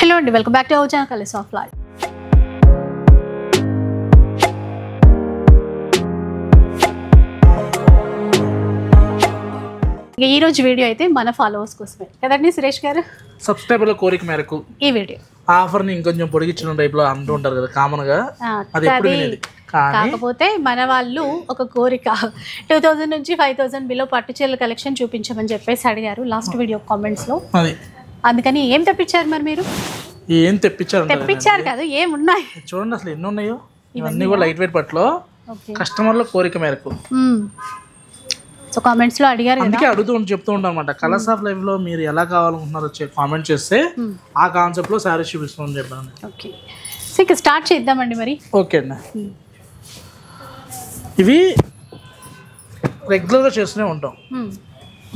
Hello అండి, welcome back to our channel colours of life. ఈ రోజు వీడియో అయితే మన ఫాలోవర్స్ కోసమే కదండి సురేష్ గారు. సబ్స్క్రైబర్ల కోరిక మేరకు ఈ వీడియో ఆఫర్ ని ఇంకొంచెం పొడిగించిన టైప్ లో అంటూ ఉంటారు కదా కామన్ గా, అది ఎప్పుడు వినేది. కాకపోతే మన వాళ్ళు ఒక కోరిక 2000 నుంచి 5000 బిలో పట్టు చీరల కలెక్షన్ చూపించమని చెప్పేసి అడిగారు లాస్ట్ వీడియో కామెంట్స్ లో. అందుకని ఏం తెప్పించారు మరి మీరు? ఏం తెప్పించారు కాదు, ఏమున్నాయి చూడండి. అసలు ఎన్ని ఉన్నాయో ఇవన్నీ కూడా లైట్ వెయిట్ పట్టులో కస్టమర్ల కోరిక మేరకు. సో కామెంట్స్ లో అడిగారు, అందుకే చెప్తూ ఉంటాం అనమాట. కలర్స్ ఆఫ్ లైఫ్ లో మీరు ఎలా కావాలనుకుంటున్నారో కామెంట్ చేస్తే ఆ కాన్సెప్ట్ లో సారీస్ చూపిస్తామని చెప్పాను. ఓకే, సో ఇక స్టార్ట్ చేద్దామండి మరి. ఓకే అండి, ఇవి రెగ్యులర్ గా చేస్తూనే ఉంటాం.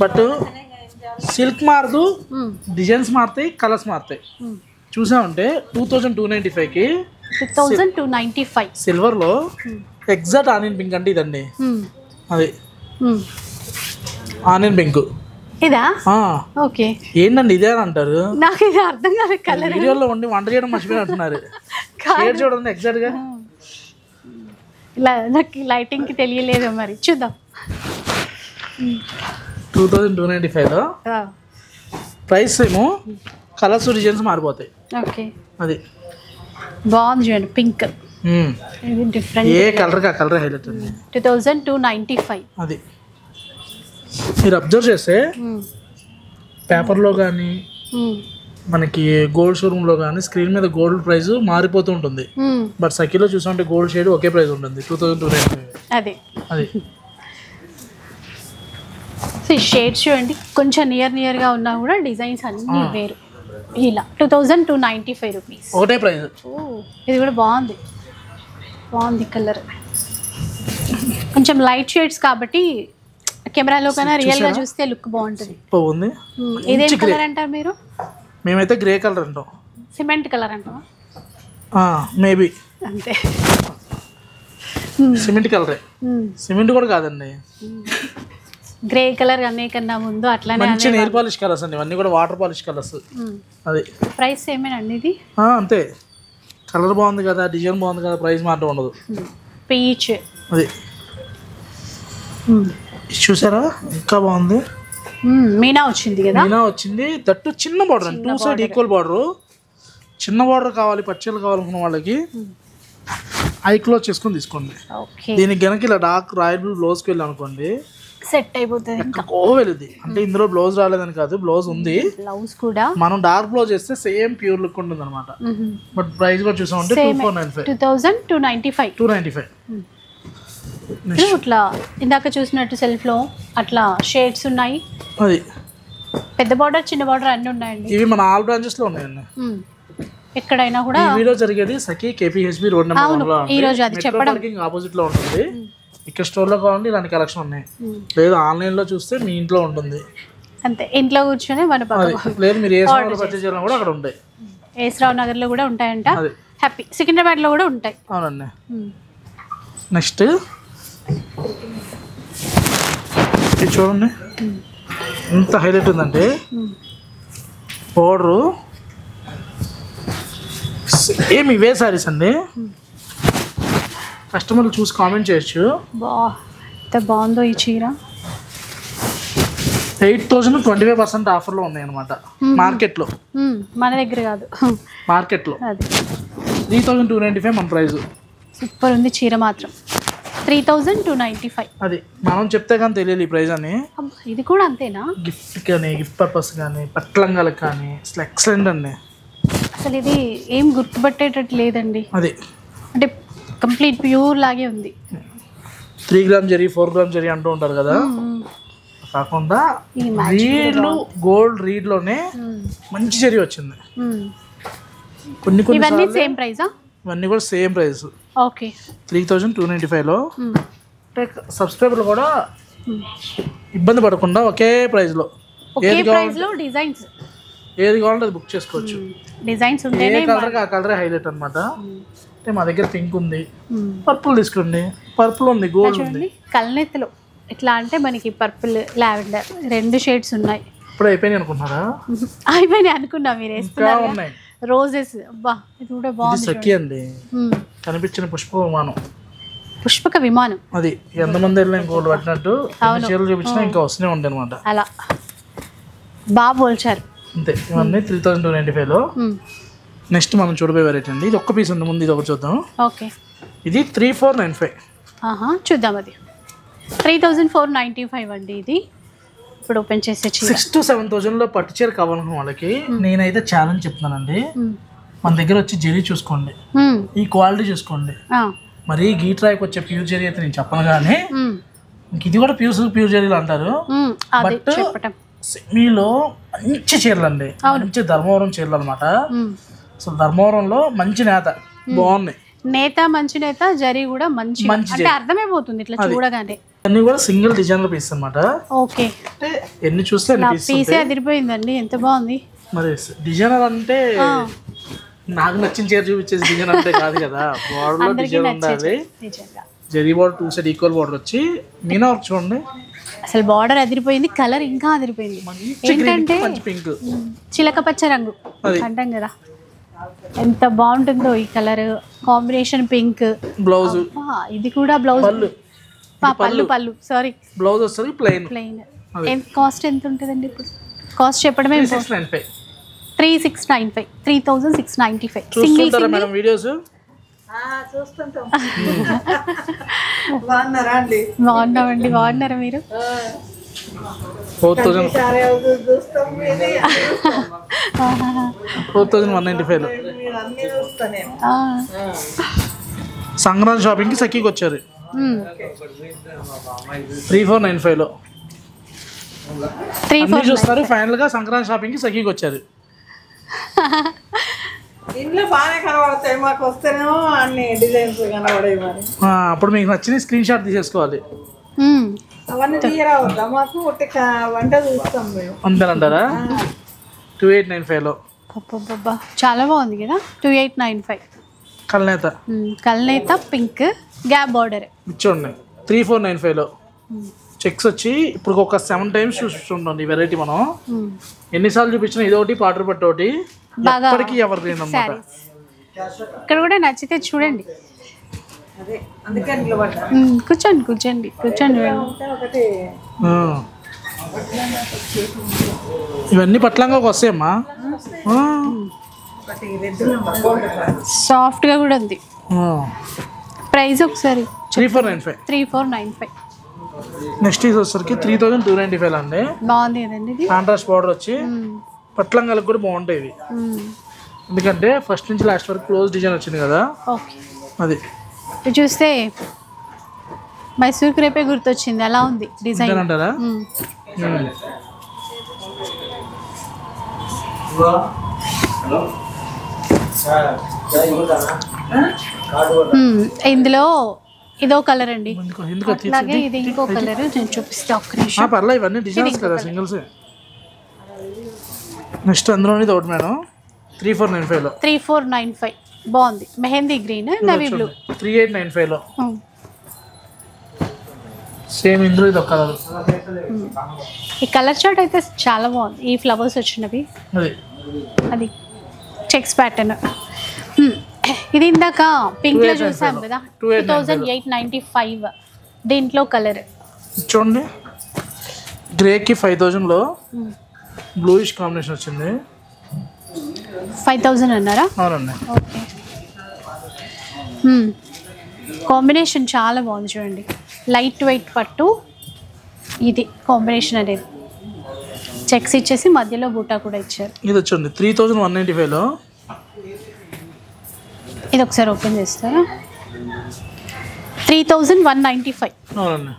బట్ సిల్క్ మారదు, డిజైన్స్ మారుతాయి, కలర్స్ మారుతాయి. చూసామంటే 2295 కి 2295 సిల్వర్ లో ఎగ్జాక్ట్ ఆనియన్ పింక్ అంటే ఇదండి. అది ఆనియన్ పింక్. ఇదా? ఓకే, ఏంటండి ఇదే అని అంటారు. నాకు ఇది అర్థం కాదు. కలర్ వీడియోలో ఉండి వంట చేయడం మర్చిపోయి అంటున్నారు. షేడ్ చూడండి ఎగ్జాక్ట్ గా. ఇలా నాకు లైటింగ్ కి తెలియలేదు, మరి చూద్దాం. 2295 లో ప్రైస్ ఏమో కలర్స్ డిజైన్స్ మారిపోతాయి. ఓకే, అది బాగుంది చూడండి, పింక్. ఇది డిఫరెంట్, ఏ కలర్ కా కలర్ హైలైట్ అండి. 2295. అది మీరు అబ్జర్వ్ చేస్తే పేపర్లో కానీ మనకి గోల్డ్ షోరూమ్లో కానీ స్క్రీన్ మీద గోల్డ్ ప్రైస్ మారిపోతూ ఉంటుంది. బట్ సఖీలో చూసామంటే గోల్డ్ షేడ్ ఒకే ప్రైస్ ఉంటుంది, 2295. అది అది షేడ్స్ చూడండి, కొంచెం నియర్గా ఉన్నా కూడా డిజైన్స్ అన్నీ వేరు. ఇలా 2295 రూపీస్ ఒకటే ప్రైస్. ఇది కూడా బాగుంది కలర్. కొంచెం లైట్ షేడ్స్ కాబట్టి కెమెరాలో కన్నా రియల్ గా చూస్తే లుక్ బాగుంటుంది. ఇదేం కలర్ అంటారు మీరు? మేమైతే గ్రే కలర్ అంటాం. సిమెంట్ కలర్ అంటాం మేబీ. అంతే, సిమెంట్ కలరే. సిమెంట్ కూడా కాదండి, గ్రే కలర్ అనే కన్నా ముందు అట్లానే మంచి నెయిల్ పాలిష్ కలర్స్ అండి. ఇవన్నీ కూడా వాటర్ పాలిష్ కలర్స్. అది ప్రైస్ ఏమేనండి ఇది? అంతే, కలర్ బాగుంది కదా, డిజైన్ బాగుంది కదా, ప్రైస్ మాత్రం ఉండదు. పీచ్ అది చూసారా, ఇంకా బాగుంది. మీనా వచ్చింది కదా, మీనా వచ్చింది. దట్టు చిన్న బార్డర్ అండి, 2 సైడ్ ఈక్వల్ బార్డర్. చిన్న బార్డర్ కావాలి, పచ్చళ్ళు కావాలనుకున్న వాళ్ళకి ఐ క్లోజ్ చేసుకొని తీసుకోండి. దీనికి గనక ఇలా డార్క్ రాయల్ బ్లూ బ్లౌజ్కి వెళ్ళి అనుకోండి, సెట్ అయిపోతుంది. వెళ్ళింది అంటే ఇందులో బ్లౌజ్ రాలేదని కాదు, బ్లౌజ్ ఉంది. బ్లౌజ్ కూడా మనం డార్క్ బ్లౌజ్ చేస్తే సేమ్ ప్యూర్ లుక్ ఉంటుంది అనమాట. బట్ ప్రైస్ కూడా చూసామంటే 2295. ఇట్లా ఇందాక చూసినట్టు సెల్ఫ్ లో అట్లా షేడ్స్ ఉన్నాయి. అది పెద్ద బార్డర్ చిన్న బార్డర్ అన్ని ఉన్నాయండి. ఇవి మన ఆల్ బ్రాంచెస్ లో ఉన్నాయండి. ఎక్కడైనా కూడా ఈ వీడియో జరిగేది సఖీ KPHB రోడ్ నెంబర్ 1 లో. ఈ రోజు అది చెప్పడం ఆపోజిట్ లో ఉంటుంది. ఇక్కడ స్టోర్ లో కావాలంటే ఇలాంటి కలెక్షన్ ఉన్నాయి. లేదు ఆన్లైన్ లో చూస్తే మీ ఇంట్లో ఉంటుంది. అంతే, ఇంట్లో కూర్చొని మన లేదు మీరు ఏ స్టోర్ పర్చేజ్ చేయాలన్నా కూడా అక్కడ ఉంటాయి. ఏస్రావు నగర్ లో కూడా ఉంటాయంట. హ్యాపీ సికింద్రాబాద్ లో కూడా ఉంటాయి. అవునండి. నెక్స్ట్ ఇది చూడండి, ఎంత హైలైట్ ఉందంటే పౌడరు ఏమి ఇవే సారీస్ అండి. కస్టమర్లు చూసి కామెంట్ చేయొచ్చు. ఎంత బాగుందో ఈ చీర. 8000 25% ఆఫర్లో ఉన్నాయి అనమాట మార్కెట్లో. మన దగ్గర కాదు, మార్కెట్లో 3295 మన ప్రైస్. సూపర్ ఉంది చీర మాత్రం, 3295. అది మనం చెప్తే కానీ తెలియదు ఈ ప్రైస్ అని. ఇది కూడా అంతేనా? గిఫ్ట్ కానీ, గిఫ్ట్ పర్పస్ కానీ, పట్లంగాలకు కానీ అసలు ఎక్సలెంట్ అండి. అసలు ఇది ఏం గుర్తుపట్టేటట్టు లేదండి. అది అంటే కంప్లీట్ ప్యూర్ లాగే ఉంది. 3 గ్రామ్ జరీ 4 గ్రామ్ జరీ అంటూ ఉంటారు కదా, కాకుండా రీడ్లు గోల్డ్ రీడ్ లోనే మంచి జరీ వచ్చింది. కొన్ని ఇవన్నీ సేమ్ ప్రైసా? ఇవన్నీ కూడా సేమ్ ప్రైస్. ఓకే, 3295 లో. సబ్స్క్రైబర్లు కూడా ఇబ్బంది పడకుండా ఒకే ప్రైస్ లో డిజైన్స్ ఏది కావాలంటే అది బుక్ చేసుకోవచ్చు. డిజైన్స్ ఏ కలర్ ఆ కలరే హైలైట్ అనమాట. అంటే మా దగ్గర పింక్ ఉంది, పర్పుల్ తీసుకోండి, పర్పుల్ ఉంది, గోల్డ్ ఉంది. కలనెత్తులో ఎట్లా అంటే మనకి పర్పుల్ లావెండర్ 2 షేడ్స్ ఉన్నాయి. ఇప్పుడు అయిపోయినాయి అనుకుంటున్నారా? అయిపోయినాయి అనుకున్నా, మీరు ఇంకా ఉన్నాయి. రోజెస్. అబ్బా ఇది కూడా ఇది బాగుంది. సఖి అండి, కనిపించిన పుష్ప విమానం. పుష్పక విమానం అది ఎంతమంది వెళ్ళినా ఇంకోటి పట్టినట్టు చీరలు చూపించినా ఇంకా వస్తూనే ఉంటాయి అనమాట. అలా బాగా పోల్చారు. అంతే. ఇవన్నీ 3295లో. నెక్స్ట్ మనం చూడబోయే వెరైటీ అండి. ఇది ఒక్క పీస్ ఉంది, ముందు ఇది ఒకటి చూద్దాం. ఓకే, ఇది 3495. చూద్దాం. అది 3495 అండి. ఇది ఇప్పుడు ఓపెన్ చేసే 6,000 to 7,000లో పట్టు చీర కావాలనుకున్న వాళ్ళకి నేనైతే ఛాలెంజ్ చెప్తున్నానండి. మన దగ్గర వచ్చి జరీ చూసుకోండి, ఈ క్వాలిటీ చూసుకోండి. మరి గీట్రాయికి వచ్చే ప్యూర్ జరీ అయితే నేను చెప్పను, కానీ ఇది కూడా ప్యూర్ జరీలు అంటారు. బట్ మీలో మంచి చీరలు అండి, మంచి ధర్మవరం చీరలు అనమాట. అసలు ధర్మవరంలో మంచి నేత బాగున్నాయి. నేత మంచి నేత, జరీ కూడా మంచి అంటే అర్థమైపోతుంది ఇట్లా చూడగానే. అన్ని కూడా సింగిల్ డిజైనర్ పీస్ అన్నమాట. ఓకే, ఎన్ని చూస్తే పీసే అదిరిపోయిందండి, ఎంత బాగుంది. మరి డిజైనర్ అంటే నాకు నచ్చిన చీర చూపించేసి డిజైనర్ అంటే కాదు కదా, బోర్డర్ లో డిజైన్ ఉండాలి. Zari border 2 side equal border వచ్చి మీనా వర్క్ చూడండి. అసలు బార్డర్ అదిరిపోయింది, కలర్ ఇంకా అదిరిపోయింది. ఏంటంటే చిలక పచ్చ రంగు అంటాం కదా, ఎంత బాగుంటుందో ఈ కలర్ కాంబినేషన్. పింక్ బ్లౌజ్, ఇది కూడా బ్లౌజ్. పళ్ళు సారీ, బ్లౌజ్ వస్తుంది ప్లెయిన్. కాస్ట్ ఎంత ఉంటుందండి ఇప్పుడు? కాస్ట్ చెప్పడమే 3695. 3695 సింగిల్ మేడం. వీడియోస్ చూస్తుంటాం. బాగున్నామండి, బాగున్నారా మీరు? 4195లో సంక్రాంతి షాపింగ్ కి సఖీకి వచ్చారు. 3495లో చూస్తారు. ఫైనల్ గా సంక్రాంతి షాపింగ్ కి సఖీకి వచ్చారు. ఇంట్లో బాగానే కనబడతాయి, మాకు వస్తేనేమో అన్ని డిజైన్స్ కనబడాయి. మరి అప్పుడు మీకు నచ్చిన స్క్రీన్ షాట్ తీసేసుకోవాలి. అవన్నీ తీయరావద్దా మాకు? వంట చూస్తాం మేము. అంతేనంటారా? 2895లో చాలా బాగుంది కదా. 2895 కల్నేత పింక్ గ్యాప్ బార్డర్ ఇచ్చోండి. 3495లో చెక్స్ వచ్చి ఇప్పుడు ఒక 7 times చూస్తుంటాం ఈ వెరైటీ. మనం ఎన్నిసార్లు చూపించినా ఇదొకటి పాటర్ పట్టు ఒకటి ఎప్పటికీ ఎవరు అన్నమాట. ఇక్కడ కూడా నచ్చితే చూడండి. కూర్చోండి. ఇవన్నీ పట్లంగా వస్తాయమ్మా, సాఫ్ట్ గా కూడా ఉంది. ప్రైస్ ఒకసారి 3495. నెక్స్ట్ ఇది వచ్చేసరికి 3295 అండి. బాగుంది కదండి ఇది. కాంట్రాస్ట్ బార్డర్ వచ్చి పట్లంగాలకు కూడా బాగుంటాయి ఇవి. ఎందుకంటే ఫస్ట్ నుంచి లాస్ట్ వరకు క్లోజ్ డిజైన్ వచ్చింది కదా. అది చూస్తే మైసూర్ క్రేపే గుర్తొచ్చింది, అలా ఉంది డిజైన్ అంటారా? ఇందులో ఇదో కలర్ అండి, అలాగే ఇది ఇంకో కలర్. నేను చూపిస్తా ఒక్క నిమిషం. పర్లేదు, ఇవన్నీ డిజైన్స్ కదా, సింగిల్స్. నెక్స్ట్ అందులో ఇది ఒకటి మేడం. 3495లో 3495 బాగుంది. Mehndi green, navy blue. 3895లో సేమ్. ఇందులో ఇది ఒక కలర్. ఈ కలర్ చార్ట్ అయితే చాలా బాగుంది. ఈ ఫ్లవర్స్ వచ్చినవి, అది చెక్స్ ప్యాటర్న్. ఇది ఇందాక పింక్ లో చూసాం కదా, 2895. దీంట్లో కలర్ చూడండి. గ్రేకి 5000లో బ్లూయిష్ కాంబినేషన్ వచ్చింది. 5000 అన్నారా? అవునండి. ఓకే, కాంబినేషన్ చాలా బాగుంది చూడండి. లైట్ వెయిట్ పట్టు, ఇది కాంబినేషన్ అనేది. చెక్స్ ఇచ్చేసి మధ్యలో బూటా కూడా ఇచ్చారు. ఇది వచ్చండి 3195లో. ఇది ఒకసారి ఓపెన్ చేస్తారా? 3195. అవునండి.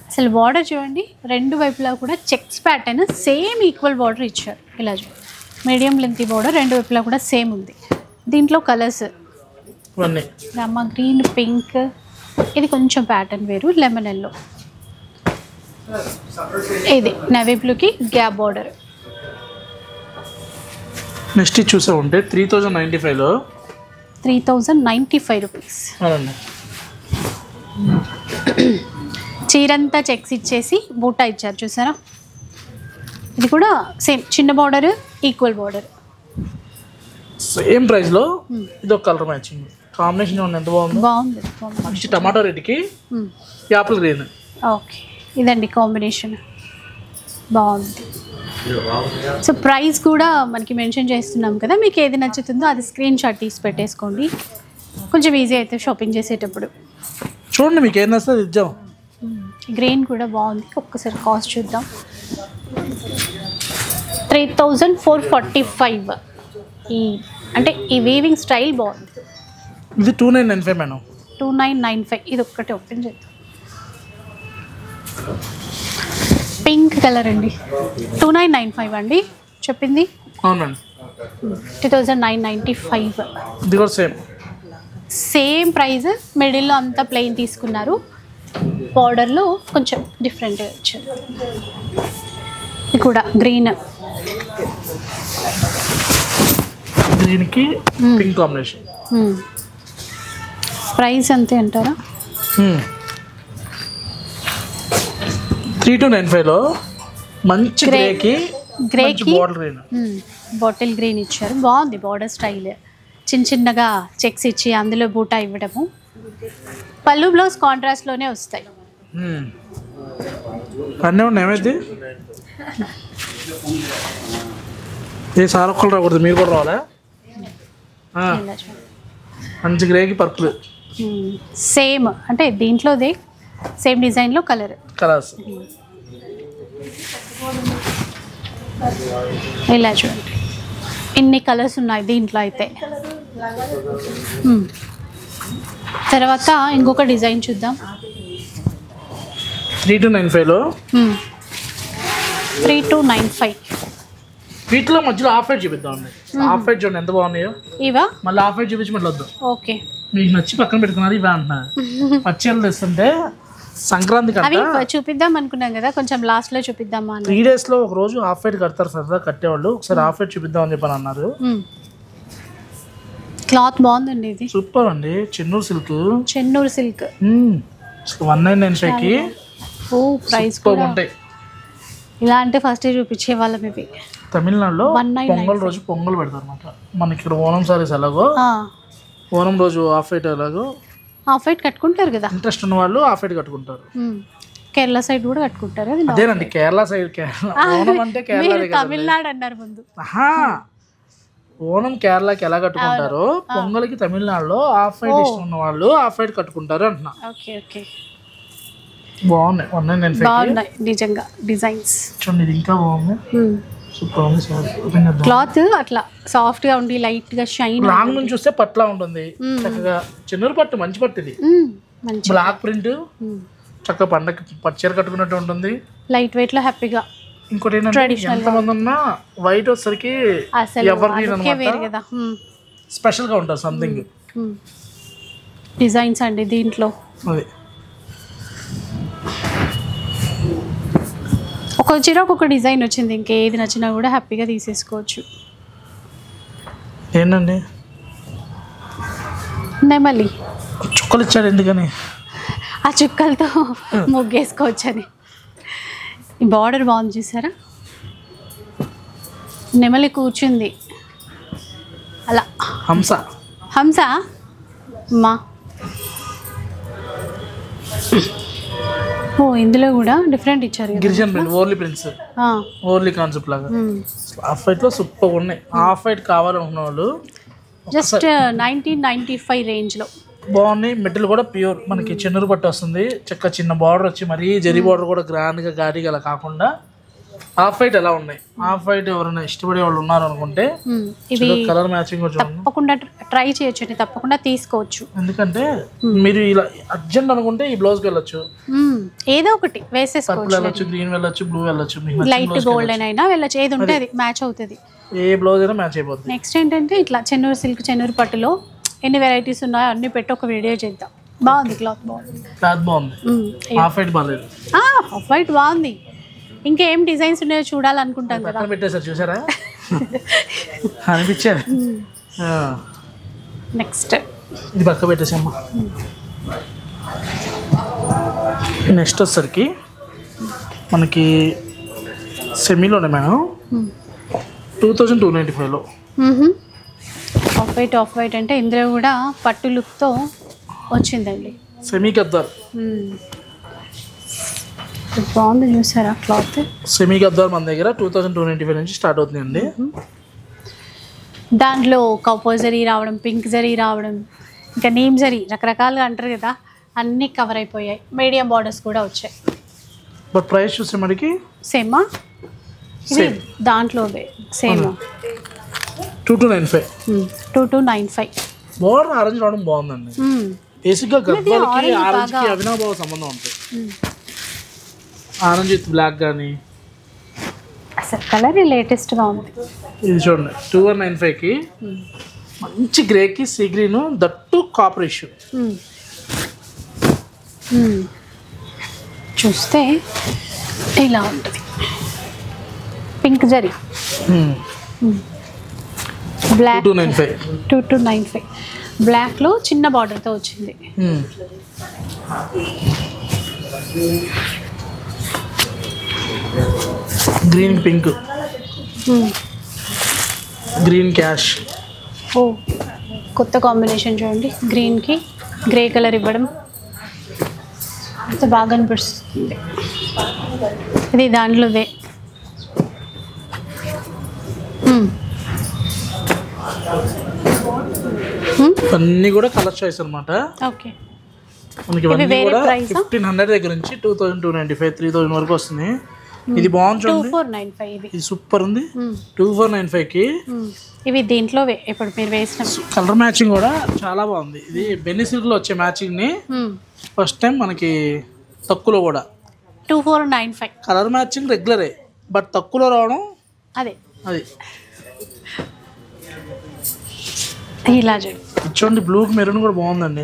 అసలు బార్డర్ చూడండి, రెండు వైపులా కూడా checks pattern same equal border ఇచ్చారు. ఇలా చూడండి, మీడియం లెంత్ బార్డర్, రెండు వైపులా కూడా సేమ్ ఉంది. దీంట్లో కలర్స్ రమ్మ గ్రీన్, పింక్, ఇది కొంచెం ప్యాటర్న్ వేరు, లెమన్ ఎల్లో, ఇది నవీ బ్లూకి గ్యాప్ బార్డర్. నెక్స్ట్ చూసా ఉంటే 3095లో 3095 రూపీస్. చీరంతా చెక్స్ ఇచ్చేసి బూటా ఇచ్చారు చూసారా. ఇది కూడా సేమ్ చిన్న బార్డర్, ఈక్వల్ బార్డర్. సేమ్ ప్రైస్లో ఇది ఒక కలర్ మ్యాచింగ్ కాంబినేషన్ చూడండి ఎంత బాగుంది. బాగుంది. మంచి టమాటో రెడ్కి యాపిల్ గ్రీన్. ఓకే, ఇదండి కాంబినేషన్, బాగుంది. సో ప్రైస్ కూడా మనకి మెన్షన్ చేస్తున్నాం కదా, మీకు ఏది నచ్చుతుందో అది స్క్రీన్ షాట్ తీసి పెట్టేసుకోండి, కొంచెం ఈజీ అయితే షాపింగ్ చేసేటప్పుడు. చూడండి మీకు ఏం నచ్చితే ఇద్దాం. గ్రీన్ కూడా బాగుంది. ఒక్కసారి కాస్ట్ చూద్దాం. 3445. ఈ అంటే ఈ వీవింగ్ స్టైల్ బాగుంది. ఇది 2995 మేడం. 2995. ఇది ఒక్కటి ఓపెన్ చేద్దాం. పింక్ కలర్ అండి. 2995 అండి చెప్పింది. అవునండి. 2995. ఇది కూడా సేమ్ ప్రైస్. మిడిల్లో అంతా ప్లెయిన్ తీసుకున్నారు, బార్డర్లో కొంచెం డిఫరెంట్ వచ్చింది. ఇది కూడా గ్రీన్కి పింక్ కాంబినేషన్. ప్రైస్ అంతే అంటారా? 3295లో మంచి గ్రేకి బాటిల్ గ్రీన్ ఇచ్చారు, బాగుంది. బార్డర్ స్టైల్ చిన్న చిన్నగా చెక్స్ ఇచ్చి అందులో బూటా ఇవ్వడము. పళ్ళు బ్లౌజ్ కాంట్రాస్ట్లోనే వస్తాయి. అన్నీ ఉన్నాయి. ఏమైంది ఏ సార్ ఒక్కరు రాకూడదు, మీరు కూడా రావాలా? మంచి గ్రేకి పర్పుల్. సేమ్ అంటే దీంట్లోదే సేమ్ డిజైన్లో కలర్స్ ఇలా చూడండి, ఇన్ని కలర్స్ ఉన్నాయి దీంట్లో అయితే. తర్వాత ఇంకొక డిజైన్ చూద్దాం. 3295లో 3295. వీటిలో మధ్యలో ఆఫ్ వైట్ చూపిద్దామండి. ఆఫ్ వైట్ చూడండి ఎంత బాగున్నాయో. ఇవా మళ్ళీ ఆఫ్ వైట్ చూపించి మళ్ళీ వద్దాం. ఓకే, మీకు నచ్చి పక్కన పెట్టుకున్నారు ఇవే అంటున్నారు. పచ్చళ్ళు తెస్తుంటే సంక్రాంతికి అవి చూపిద్దాం అనుకున్నాం కదా, కొంచెం లాస్ట్లో చూపిద్దామా. 3 daysలో ఒక రోజు ఆఫ్ వైట్ కడతారు సరదా కట్టేవాళ్ళు. ఒకసారి ఆఫ్ వైట్ చూపిద్దామని చెప్పని అన్నారు. క్లాత్ బాగుందండి, ఇది సూపర్ అండి. చెన్నూరు సిల్క్ 1995కి ప్రైస్ ఉంటాయి. ఇలా అంటే ఫస్ట్ చూపించే వాళ్ళం. ఇవి తమిళనాడులో పొంగల్ రోజు పొంగల్ పెడతారు అనమాట. మనకి ఇక్కడ ఓనం సారీస్ ఎలాగో ఓనం రోజు ఆఫ్ వైట్ ఎలాగో ఆఫ్ వైట్ కట్టుకుంటారు కదా, ఇంట్రెస్ట్ ఉన్న వాళ్ళు ఆఫ్ వైట్ కట్టుకుంటారు. కేరళ సైడ్ కూడా కట్టుకుంటారు. అదేనండి కేరళ సైడ్. ఓనం అంటే కేరళ, తమిళనాడు అన్నారు ముందు. ఓనం కేరళకి ఎలా కట్టుకుంటారో పొంగల్కి తమిళనాడులో ఆఫ్ వైట్ ఇష్టం ఉన్న వాళ్ళు ఆఫ్ వైట్ కట్టుకుంటారు అంటున్నా. ఓకే ఓకే, బాగున్నాయి. 1995 బాగున్నాయి నిజంగా డిజైన్స్. చూడండి ఇది ఇంకా బాగుంది, సూపర్ ఉంది. క్లాత్ అట్లా సాఫ్ట్ గా ఉండి లైట్ గా షైన్. లాంగ్ నుంచి చూస్తే పట్లా ఉంటుంది చక్కగా. చెన్నూరు పట్టు మంచి పట్టు ఇది. బ్లాక్ ప్రింట్ చక్కగా పండగ పచ్చీర కట్టుకున్నట్టు ఉంటుంది. లైట్ వెయిట్ లో హ్యాపీగా. ఇంకోటి ఏంటంటే ఎంతమంది ఉన్నా వైట్ వచ్చేసరికి ఎవర్ గ్రీన్ అన్నమాట, స్పెషల్ గా ఉంటుంది సంథింగ్. డిజైన్స్ అండి దీంట్లో. అది ఒక చీర ఒక్కొక్క డిజైన్ వచ్చింది, ఇంకేది నచ్చినా కూడా హ్యాపీగా తీసేసుకోవచ్చు. ఏంటండి మళ్ళీ చుక్కలు ఇచ్చాడు ఎందుకని? ఆ చుక్కలతో ముగ్గేసుకోవచ్చని. ఈ బార్డర్ బాగుంది చూసారా, నెమలి కూర్చుంది అలా. హంస మా ఇందులో కూడా డిఫరెంట్ ఇచ్చారు. గిరిజన్ ప్రింట్, ఓర్లీ ప్రింట్స్, ఓర్లీ కాన్సెప్ట్ లాగా. ఆఫ్ వైట్ లో సూపర్ ఉన్నాయి. ఆఫ్ వైట్ కావాలనుకున్న వాళ్ళు జస్ట్ 1995 రేంజ్ లో బాగున్నాయి. మెటీరియల్ కూడా ప్యూర్. మనకి చెన్నూరు పట్టు వస్తుంది, చక్క చిన్న బార్డర్ వచ్చి మరీ జరీ బార్డర్ కూడా గ్రాండ్ గా గాడిగా అలా కాకుండా ఆఫ్ వైట్ ఎలా ఉన్నాయి. ఆఫ్ వైట్ ఎవరైనా ఇష్టపడే వాళ్ళు ఉన్నారు అనుకుంటే ఇవి కలర్ మ్యాచింగ్ తప్పకుండా ట్రై చేయొచ్చు, తప్పకుండా తీసుకోవచ్చు. ఎందుకంటే మీరు ఇలా అర్జెంట్ అనుకుంటే ఈ బ్లౌజ్ కి వెళ్ళొచ్చు, ఏదో ఒకటి వేసేసుకోవచ్చు. వెళ్ళొచ్చు, గ్రీన్ వెళ్ళొచ్చు, బ్లూ వెళ్ళొచ్చు, లైట్ గోల్డెన్ అయినా వెళ్ళొచ్చు, ఏది ఉంటే అది మ్యాచ్ అవుతుంది. ఏ బ్లౌజ్ అయినా మ్యాచ్ అయిపోతుంది. నెక్స్ట్ ఏంటంటే ఇట్లా చెన్నూరు సిల్క్, చెన్నూరు పట్టులో ఎన్ని వెరైటీస్ ఉన్నాయో అన్ని పెట్టి ఒక వీడియో చేద్దాం. బాగుంది, క్లాత్ బాగుంది. ఆఫ్ వైట్ బాగాలేదు, ఆఫ్ వైట్ బాగుంది. ఇంకేం డిజైన్స్ ఉన్నాయో చూడాలనుకుంటాం కదా, పెట్టేసారు చూసారా అనిపించారు. నెక్స్ట్ ఇది పక్క పెట్టేసామ్మా. నెక్స్ట్ వచ్చేసరికి మనకి సెమీలోనే మేడం 2295లో ఆఫ్ వైట్ అంటే ఇందులో కూడా పట్టు లుక్తో వచ్చిందండి. సెమీ గద్దార్ బాగుంది చూసారా క్లాత్. సెమీ గద్దార్ మన దగ్గర 2295 నుంచి స్టార్ట్ అవుతుందండి. దాంట్లో కౌపర్ జరీ రావడం, పింక్ జరీ రావడం, ఇంకా నీమ్ జరీ రకరకాలుగా అంటారు కదా, అన్నీ కవర్ అయిపోయాయి. మీడియం బార్డర్స్ కూడా వచ్చాయి. బట్ ప్రైస్ చూస్తే మనకి సేమా ఇది దాంట్లో సేమ్ 2295. బార్డర్ ఆరెంజ్ రావడం బాగుందండి. బేసిక్గా గద్వాలకి ఆరెంజ్కి అవినాభావ సంబంధం ఉంటుంది. ఆరెంజ్ విత్ బ్లాక్ కానీ అసలు కలర్ లేటెస్ట్గా ఉంది. ఇది చూడండి 2195కి మంచి గ్రేకి sea green that copper issue. చూస్తే ఇలా ఉంటుంది. పింక్ జరీ బ్లాక్ 2295 బ్లాక్లో చిన్న బార్డర్తో వచ్చింది. గ్రీన్ పింక్ గ్రీన్ క్యాష్. ఓ కొత్త కాంబినేషన్ చూడండి. గ్రీన్కి గ్రే కలర్ ఇవ్వడం అంత బాగా అనిపిస్తుంది. ఇది దాంట్లోదే. అన్నీ కూడా కలర్ చాయిస్ అనమాట. ఓకే మనకి ఇవన్నీ కూడా 1500 దగ్గర నుంచి 2295 3000 వరకు వస్తుంది. ఇది బాగుంది చూడండి. 2495 ఇది సూపర్ ఉంది. 2495కి ఇవి దీంట్లో ఇప్పుడు మీరు వేసిన కలర్ మ్యాచింగ్ కూడా చాలా బాగుంది. ఇది బెన్నీ సిల్క్ లో వచ్చే మ్యాచింగ్ ని ఫస్ట్ టైం మనకి తక్కువలో కూడా 2495 కలర్ మ్యాచింగ్ రెగ్యులరే బట్ తక్కువలో రావడం అదే అది. ఇలా చూడండి బ్లూకి మెరూన్ కూడా బాగుందండి.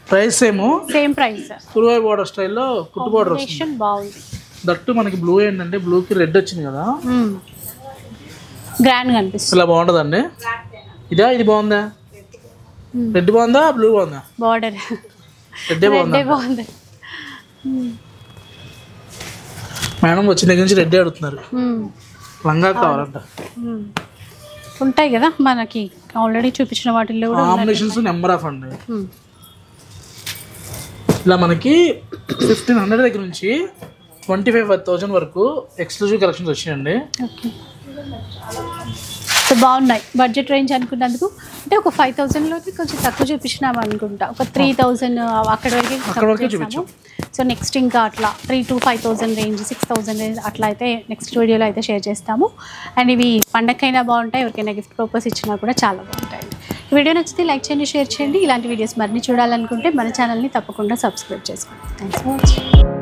ప్రైస్ ఏమో సేమ్ ప్రైస్ కురువాయి బార్డర్ స్టైల్లో కుట్టు బార్డర్ వస్తుంది. బాగుంది. దట్టు మనకి బ్లూ ఏంటంటే బ్లూకి రెడ్ వచ్చింది కదా, గ్రాండ్ కనిపిస్తుంది. ఇలా బాగుంటుందండి. ఇదా ఇది బాగుందా? రెడ్ బాగుందా బ్లూ బాగుందా? బార్డర్ రెడ్డే బాగుంది. మేడం వచ్చిన దగ్గర నుంచి రెడ్డే అడుగుతున్నారు. లంగా కావాలంట. ఉంటాయి కదా మనకి ఆల్రెడీ చూపించిన వాటిల్లో కూడా కాంబినేషన్స్ నెంబర్ ఆఫ్ అండి. ఇలా మనకి 1500 దగ్గర నుంచి 25,000 వరకు ఎక్స్క్లూజివ్ కలెక్షన్స్ వచ్చినాయండి. ఓకే సో బాగున్నాయి. బడ్జెట్ రేంజ్ అనుకున్నందుకు అంటే ఒక 5,000లోకి కొంచెం తక్కువ చూపించినాము అనుకుంటా. ఒక 3,000 అక్కడ వరకు చూపించాము. సో నెక్స్ట్ ఇంకా అట్లా 3,000 to 5,000 రేంజ్, 6,000 రేంజ్ అట్లా అయితే నెక్స్ట్ వీడియోలో అయితే షేర్ చేస్తాము. అండ్ ఇవి పండగకైనా బాగుంటాయి, ఎవరికైనా గిఫ్ట్ పర్పస్ ఇచ్చినా కూడా చాలా బాగుంటాయి. ఈ వీడియో నచ్చితే లైక్ చేయండి, షేర్ చేయండి. ఇలాంటి వీడియోస్ మరిన్ని చూడాలనుకుంటే మన ఛానల్ని తప్పకుండా సబ్స్క్రైబ్ చేసుకోండి. Thanks for watching.